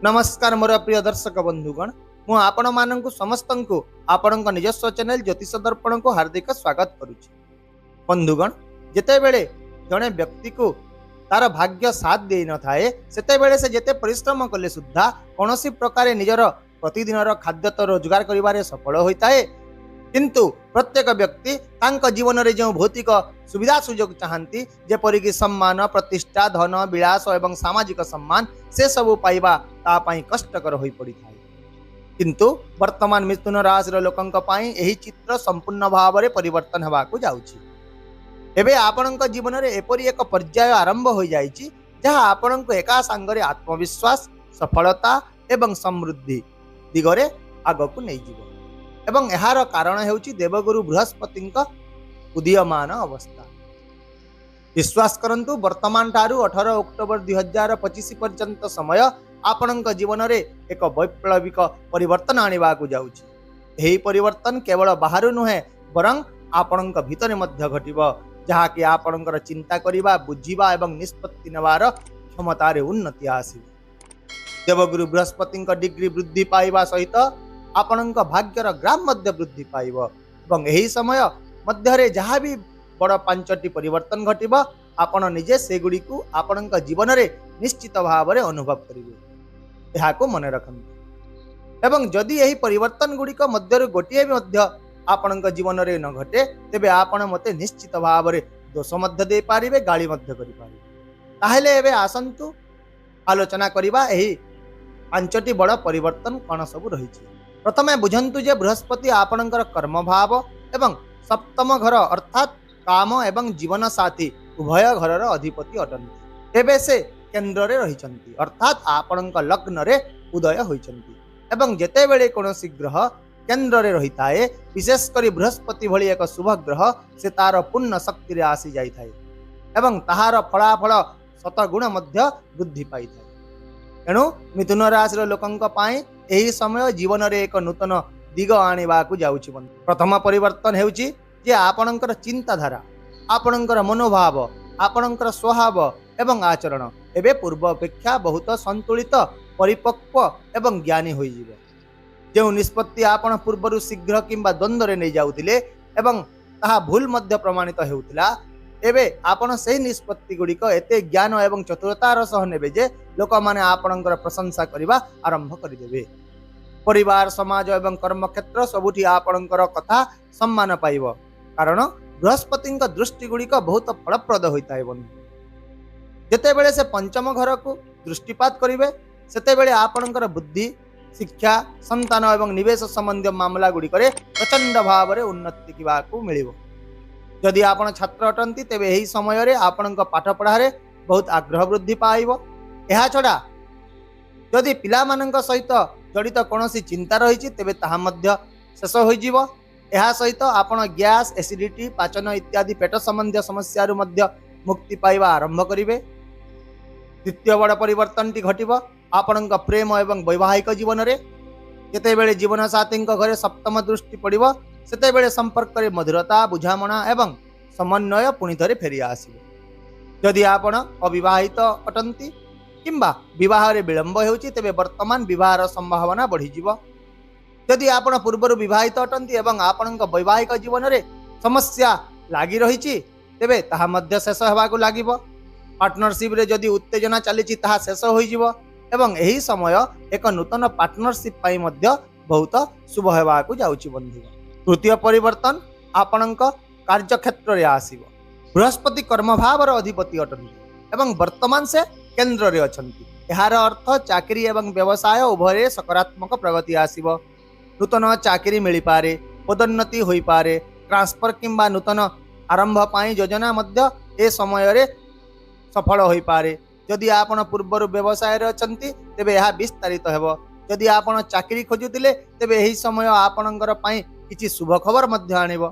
नमस्कार मोर प्रिय दर्शक बंधुगण मु आपण मानकु समस्त को आपण निजस्व चैनल ज्योतिष दर्पण को हार्दिक स्वागत करुच्ची। बंधुगण जिते बेले जड़े व्यक्ति को तार भाग्य साथ दे न थाए सेते बेले से जेते परिश्रम कले सुद्धा कौन प्रकार निजर प्रतिदिन खाद्य तो रोजगार करिबारे सफल होता है, किंतु प्रत्येक व्यक्ति तांका जीवन रे जो भौतिक सुविधा सुजोग चाहती जेपरिक सम्मान प्रतिष्ठा धन विलास एवं सामाजिक सम्मान से सबू पाइबा तापाई कष्टकर हो पड़ी था। किंतु वर्तमान मिथुन राशि लोकंक पाई एही चित्र संपूर्ण भाव में परिवर्तन होगा जाउछि। एबे आपणक जीवन रे एपरि एक पर्याय आरंभ हो जाइछि जहाँ आपणक एका संगरे आत्मविश्वास सफलता एवं समृद्धि दिगरे आगकु नहीं जीव एवं एहार कारण हेउछि देवगुरु बृहस्पति उदीयमान अवस्था। विश्वास करंतु वर्तमान ठारू 18 अक्टोबर 2025 पर्यंत समय आपणक जीवन रे एक वैप्लविक परिवर्तन आनिबा को जाउछि। एही परिवर्तन केवल बाहर नुहे बरं आपणक भितर मध्य घटिबो, जहा कि आपणकर चिंता करिबा बुझिबा एवं निष्पत्ति नेबार क्षमता रे उन्नति आसीबो। देवगुरु बृहस्पति डिग्री वृद्धि पाइबा सहित आपणक भाग्यर ग्राम मध्य वृद्धि पाइब एवं एही समय मध्य रे जहाँ भी बड़ 5टी परिवर्तन घटिब आपण निजे से गुड़ी को आपणक जीवन रे निश्चित भाव में अनुभव करेंगे। यह मन रखते एवं जदि यही परिवर्तन गुड़िक मध्य गोटे भी मध्य आपणक जीवन रे न घटे तेबे आपण मते निश्चित भाव में दोष मध्य दे पारिबे, गाली मध्य करि पारिबे। ताहेले एबे आसंतु आलोचना करिबा एही 5टी बड़ परिवर्तन कौन सब रही। प्रथमे बुझंतु जे बृहस्पति आपणकर कर्म भाव एवं सप्तम घर अर्थात काम एवं जीवन साथी उभय घरर अधिपति अटंती। एबे से केंद्र रे रहिचंती अर्थात आपणक लग्न रे उदय होइचंती एवं जेते बेले कोनोसी ग्रह केंद्र रे रहिताए विशेष करी बृहस्पति भली एक शुभ ग्रह से तार पूर्ण शक्ति रे आसी जाई थाए एवं ताहार फलाफल शतगुण मध्य वृद्धि पाई थाए। एणु मिथुन राशि लोकंक पाई एही समय जीवन रे एक नूतन दिग आनिबा को जाउछि। प्रथम परिवर्तन हेउछि जे आपणकर चिंताधारा आपणकर मनोभाव आपणकर स्वभाव एवं आचरण एबे पूर्व अपेक्षा बहुत संतुलित परिपक्व एवं ज्ञानी होई जिवो। जो निष्पत्ति आपण पूर्वरु शीघ्र किंबा द्वंद्व रे नै जाउतिले एवं ताहा भूल मध्य प्रमाणित हेउतिला एबे आपण से निष्पत्ति गुड़िक एते ज्ञान एवं चतुरतार सह नेबे जे लोक माने आपणकर प्रशंसा करिबा आरंभ करिदेबे। परिवार समाज एवं कर्म क्षेत्र सबुठी आपणकर कथा सम्मान पाइब, कारण बृहस्पति दृष्टि गुड़िक बहुत फलप्रद होता है। बंधु जेते बेले से पंचम घर को दृष्टिपात करिवे सेते बेले आपणकर बुद्धि शिक्षा संतान एवं निवेश संबंधी मामला गुड़िक प्रचंड भाव में उन्नति को मिलिबो। जदि आपण छात्र अटंती तेबे एही समय रे आपणक पाठ पढ़ारे बहुत आग्रह वृद्धि पाइब। एहा छड़ा जदि पिला मानक सहित जड़ित कौनसी चिंता रही तेबे ताहा मध्य शेष हो जीवो। एहा सहित आपण गैस एसिडिटी पाचन इत्यादि पेट संबंधी समस्या मध्य मुक्ति पाइबा आरंभ करिवे। द्वितीय बड़ परिवर्तन टी घटिबो आपणक प्रेम एवं वैवाहिक जीवन रे। जेते बेले जीवन साथी घरे सप्तम दृष्टि पड़िबो सेते बेले संपर्क रे मधुरता बुझामणा एवं समन्वय पुणी थरे फेरी आसीबो। जदि आपण अविवाहित अटंती किंबा विवाह रे विलंब हेउची तेबे वर्तमान विवाहर संभावना बढ़ी जीवो। जदि आपण पूर्वरु विवाहित अटंती एवं आपणक वैवाहिक जीवन रे समस्या लागी रहिची तेबे ताहा मध्य शेष हेबाकु लागिबो। पार्टनरशिप रे जदि उत्तेजना चलीची ताहा शेष होई जीवो एवं एही समय एक नूतन पार्टनरशिप पाई मध्य बहुत शुभ हेबाकु जाउची। बंधु तृतीय परिवर्तन आपणक कार्यक्षेत्र रे आसीबो। बृहस्पति कर्म भावर अधिपति अटंती एवं वर्तमान से केंद्र रे अछंती। एहार अर्थ चाकरी एवं व्यवसाय उभय सकारात्मक प्रगति आसीबो। नूतन चाकरी मिली पारे, पदोन्नति होई पारे, ट्रांसफर किंबा नूतन आरंभ पाई योजना मध्य ए समय रे सफल होई पारे। जदि आपण पूर्वरु व्यवसाय रे अछंती तेबे एहा विस्तारित हेबो। जदि आपण चाकरी खोजुतिले तेबे एही समय आपणकर पाई किछि शुभ खबर मध्य आनिबो।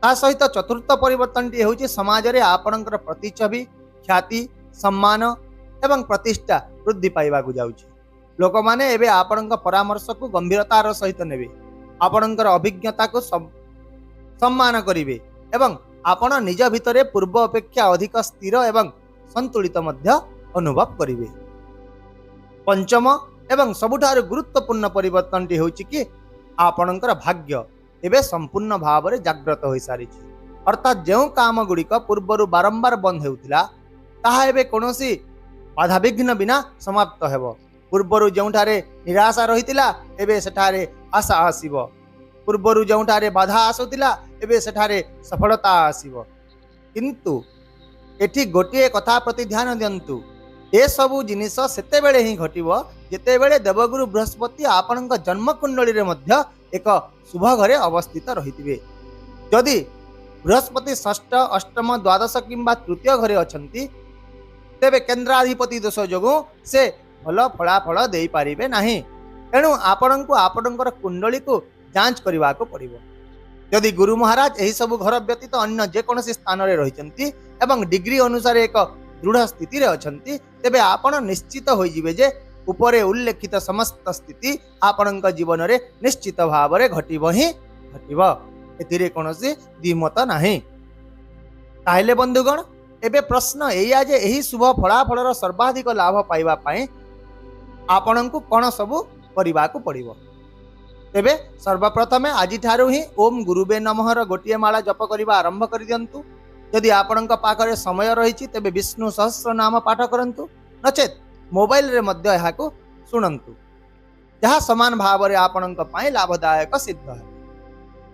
ता सहित चतुर्थ परिवर्तन टी हेउछि समाज रे आपणकर प्रतिच्छवि ख्याति सम्मान एवं प्रतिष्ठा वृद्धि पाइबा को जाउछि। लोक माने एबे आपणक परामर्श को गंभीरतार सहित नेबे, आपणकर अभिज्ञता को सम्मान करिवे एवं आपण निज भितरे पूर्व अपेक्षा अधिक स्थिर एवं संतुलित मध्य अनुभव करिवे। पंचम एवं सबुठारु गुरुत्वपूर्ण परिवर्तनटी होउछि कि आपणकर भाग्य एबे संपूर्ण भाव में जागृत हो सारी। अर्थात जो काम गुड़िक पूर्वर बारंबार बंद होउतिला ताहा एबे कोनोसी बाधा विघ्न बिना समाप्त हेबो। पूर्वर जोठारे निराशा रहितिला एबे सेठारे आशा आसीबो। पूर्वर जोठारे बाधा आसुतिला एबे सेठारे सफलता आसीबो। किंतु एठी गोटिए कथा प्रति ध्यान दियंतु, ए सबु जिनिस सेतेबेले ही घटिबो जेतेबेले देवगुरु बृहस्पति आपणक जन्म कुंडली रे मध्य एक शुभ घरे अवस्थित रहितिबे। जदि बृहस्पति षष्ठ अष्टम द्वादश किंबा तृतीय घरे अछंती तेबे केन्द्राधिपति दोष जोगु से भल फलाफल दे पारिबे नाही। तेणु आपणको आपणकर कुंडली को जांच करने को पड़िबो। यदि गुरु महाराज यही सब घर व्यतीत अन्य जेकोसी स्थान में रही एवं डिग्री अनुसार एक दृढ़ स्थिति रे अछंती तेबे आपण निश्चित हो जिवे जे उपरे उल्लेखित समस्त स्थिति आपणक जीवन रे निश्चित भाव में घटिबो ही घटिबो। एथिरे कोनोसी द्विमत नाही। ताहेले बंधुगण एबे प्रश्न एया जे एही शुभ फलाफलर सर्वाधिक लाभ पाइबा पई आपणक कोन सब करबा को पड़िबो। तेबे सर्वप्रथमे आज ठारू ही ओम गुरुबे नमः गोटे माला जप करने आरंभ कर दियंतु। यदि आपणक पाखरे समय रही तेबे विष्णु सहस्र नाम पाठ करंतु, नचेत मोबाइल रे मध्य एहाकु सुनंतु। जहाँ समान भाव में आपणक पई लाभदायक सिद्ध है।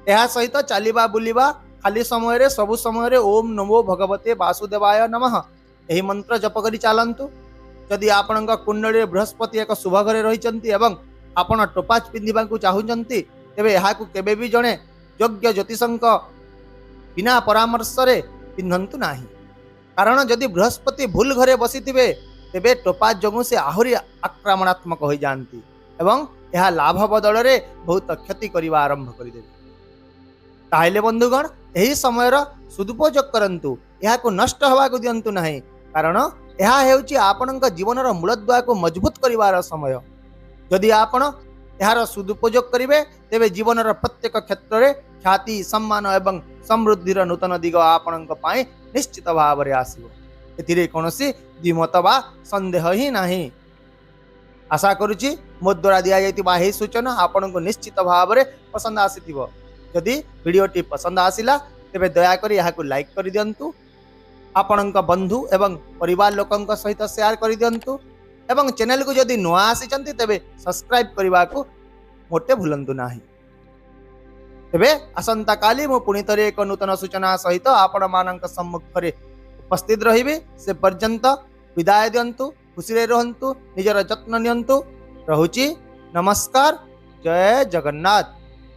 एहा सहित चलिबा बुलिबा खाली समय रे सबु समय रे ओम नमो भगवते वासुदेवाय नमः एही मंत्र जप करी चालंतु। यदि आपणक कुंडली बृहस्पति एक शुभ घरे रहिचंती एवं आपण टोपाज पिंधिबा को चाहुचंती तेबे एहाकु केबे भी जणे योग्य ज्योतिषंक बिना परामर्श रे पिंधंतु नाही। कारण जदि बृहस्पति भूल घरे बसिथिबे तेबे टोपाज जोगु से आहुरी आक्रामणात्मक हो जाती एवं यह लाभ बदल रे बहुत क्षति करने आरंभ करदेवे। ताहले बंधुगण यही समय सदुपयोग करंतु, यहाकु नष्ट हवा को दियंतु नाही। कारण यह हेउची आपणक जीवनर मूलद्वा को मजबूत करिवार समय। यदि आपण यार सदुपयोग करेंगे तेबे जीवनर प्रत्येक क्षेत्र में ख्याति सम्मान एवं समृद्धिर नूतन दिग आपणक पाए निश्चित भाव में आसिबो। एथिरे कोनोसी द्विमत बा संदेह ही नाही। आशा करुची मो द्वारा दिया जाइतिबा एही सूचना आपणको निश्चित भाव में पसंद आसीथिबो। यदि वीडियोटी पसंद आसिला तेबे दया करी याहाकु लाइक कर दियंतु। आपणक बंधु एवं परिवार लोकंक सहित शेयर कर दियंतु एवं चैनल को जदि नुआ आसीचंती तेबे सब्सक्राइब करने को मोटे भूलंतु नाही। तेबे असंता काली मु पुणी थरे एक नूतन सूचना सहित आपण मानक सम्मुख रे उपस्थित रहिबे। से पर्यंत विदाय दियंतु। खुशी रे रहंतु, निजर जत्न नियंतु। रहुची नमस्कार। जय जगन्नाथ।